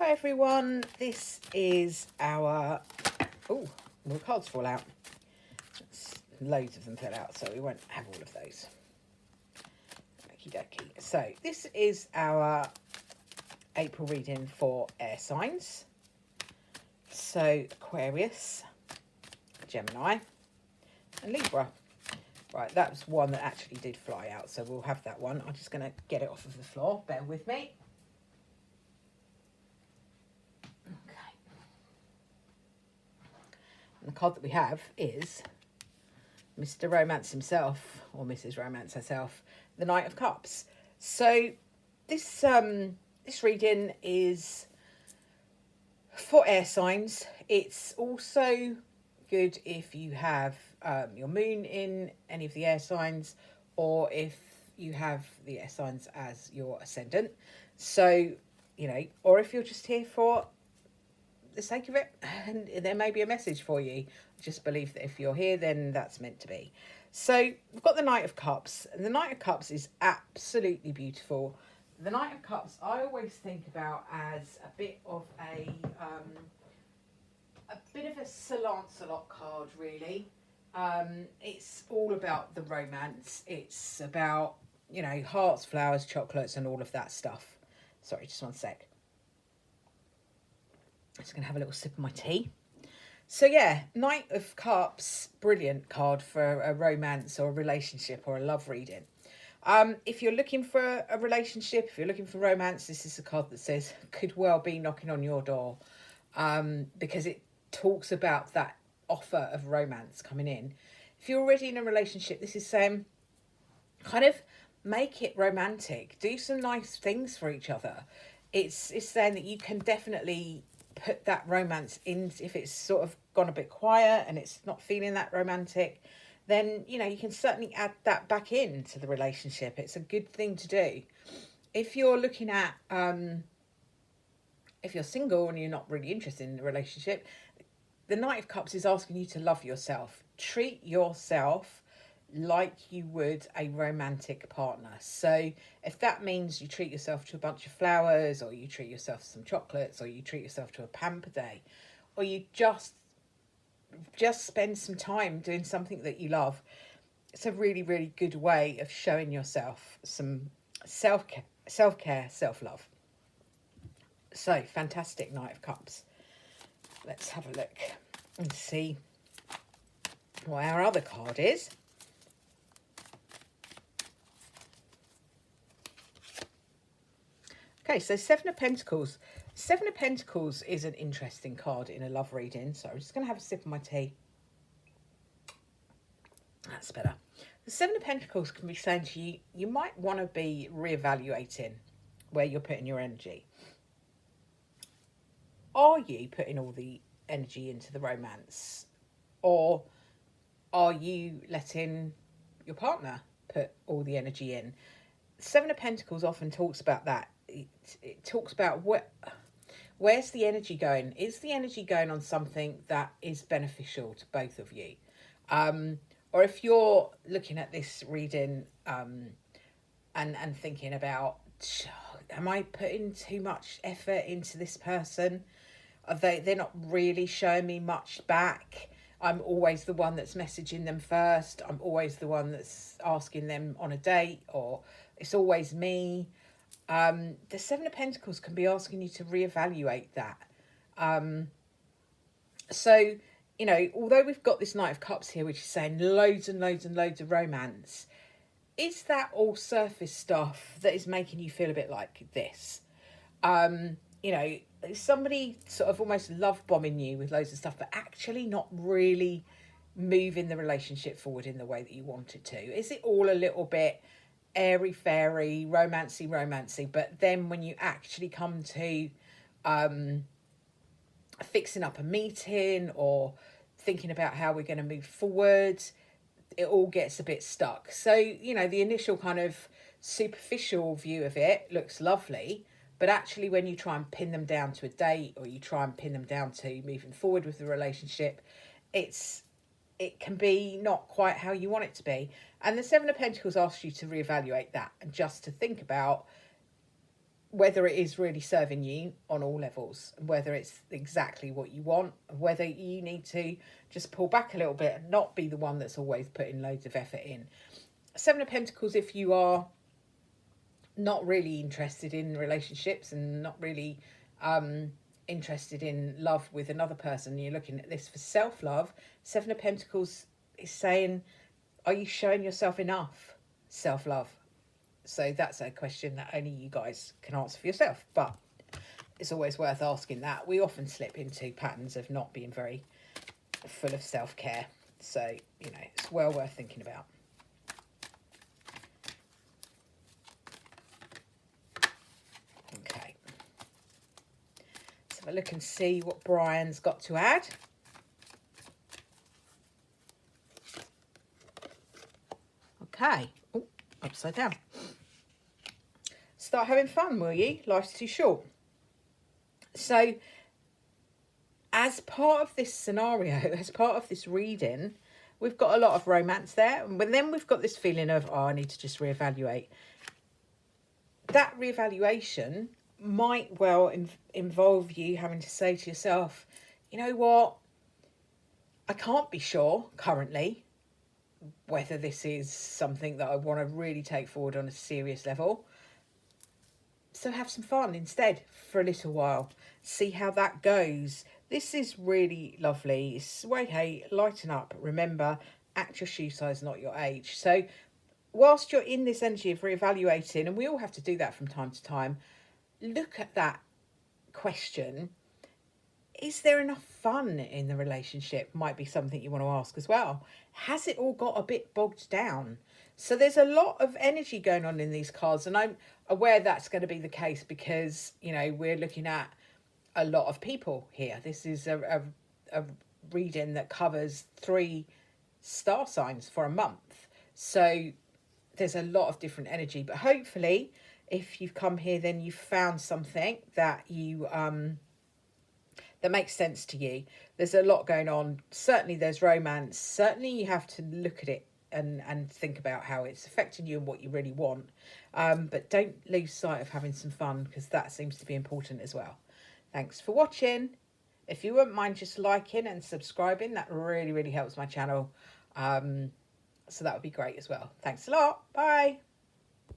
Hi everyone, this is our, oh, the cards fall out. Loads of them fell out, so we won't have all of those. Okie dokie. So this is our April reading for air signs. So Aquarius, Gemini and Libra. Right, that was one that actually did fly out, so we'll have that one. I'm just going to get it off of the floor, bear with me. The card that we have is Mr. Romance himself, or Mrs. Romance herself, the Knight of Cups. So this this reading is for air signs. It's also good if you have your moon in any of the air signs, or if you have the air signs as your ascendant. So, you know, or if you're just here for the sake of it, and there may be a message for you. I just believe that if you're here, then that's meant to be. So we've got the Knight of Cups, and the Knight of Cups is absolutely beautiful. The Knight of Cups I always think about as a bit of a Sir Lancelot card, really. It's all about the romance. It's about, you know, hearts, flowers, chocolates, and all of that stuff. Sorry, just one sec. I'm just going to have a little sip of my tea. So yeah, Knight of Cups, brilliant card for a romance or a relationship or a love reading. If you're looking for a relationship, if you're looking for romance, this is a card that says could well be knocking on your door, because it talks about that offer of romance coming in. If you're already in a relationship, this is saying kind of make it romantic. Do some nice things for each other. It's saying that you can definitely put that romance in. If it's sort of gone a bit quiet and it's not feeling that romantic, then, you know, you can certainly add that back into the relationship. It's a good thing to do. If you're looking at, if you're single and you're not really interested in the relationship, the Knight of Cups is asking you to love yourself. Treat yourself like you would a romantic partner. So if that means you treat yourself to a bunch of flowers, or you treat yourself to some chocolates, or you treat yourself to a pamper day, or you just spend some time doing something that you love, it's a really, really good way of showing yourself some self-care, self-love. So fantastic Knight of Cups. Let's have a look and see what our other card is. Okay, so Seven of Pentacles. Seven of Pentacles is an interesting card in a love reading. So I'm just going to have a sip of my tea. That's better. The Seven of Pentacles can be saying to you, you might want to be reevaluating where you're putting your energy. Are you putting all the energy into the romance? Or are you letting your partner put all the energy in? Seven of Pentacles often talks about that. It talks about where's the energy going? Is the energy going on something that is beneficial to both of you? Or if you're looking at this reading and thinking about, am I putting too much effort into this person? They're not really showing me much back. I'm always the one that's messaging them first. I'm always the one that's asking them on a date, or it's always me. The Seven of Pentacles can be asking you to reevaluate that. So, you know, although we've got this Knight of Cups here, which is saying loads and loads and loads of romance, is that all surface stuff that is making you feel a bit like this? You know, somebody sort of almost love bombing you with loads of stuff, but actually not really moving the relationship forward in the way that you want it to? Is it all a little bit airy fairy, romancy, but then when you actually come to fixing up a meeting or thinking about how we're going to move forward, it all gets a bit stuck? So, you know, the initial kind of superficial view of it looks lovely, but actually when you try and pin them down to a date, or you try and pin them down to moving forward with the relationship, it can be not quite how you want it to be. And the Seven of Pentacles asks you to reevaluate that, and just to think about, whether it is really serving you on all levels, whether it's exactly what you want, whether you need to just pull back a little bit and not be the one that's always putting loads of effort in. Seven of Pentacles, if you are not really interested in relationships and not really interested in love with another person, you're looking at this for self-love. Seven of Pentacles is saying, are you showing yourself enough self-love? So that's a question that only you guys can answer for yourself, but it's always worth asking that. We often slip into patterns of not being very full of self-care. So, you know, it's well worth thinking about. Okay. Let's have a look and see what Brian's got to add. Okay. Oh, upside down. Start having fun, will you? Life's too short. So, as part of this scenario, as part of this reading, we've got a lot of romance there. But then we've got this feeling of, oh, I need to just reevaluate. That reevaluation might well involve you having to say to yourself, you know what? I can't be sure currently whether this is something that I want to really take forward on a serious level. So have some fun instead for a little while. See how that goes. This is really lovely. It's way, hey, lighten up. Remember, act your shoe size, not your age. So whilst you're in this energy of reevaluating, and we all have to do that from time to time, look at that question. Is there enough fun in the relationship? Might be something you want to ask as well. Has it all got a bit bogged down? So there's a lot of energy going on in these cards, and I'm aware that's going to be the case because, you know, we're looking at a lot of people here. This is a reading that covers 3 star signs for a month. So there's a lot of different energy, but hopefully if you've come here, then you've found something that you that makes sense to you. There's a lot going on. Certainly there's romance. Certainly you have to look at it and think about how it's affecting you and what you really want. But don't lose sight of having some fun, because that seems to be important as well. Thanks for watching. If you wouldn't mind just liking and subscribing, that really, really helps my channel. So that would be great as well. Thanks a lot. Bye.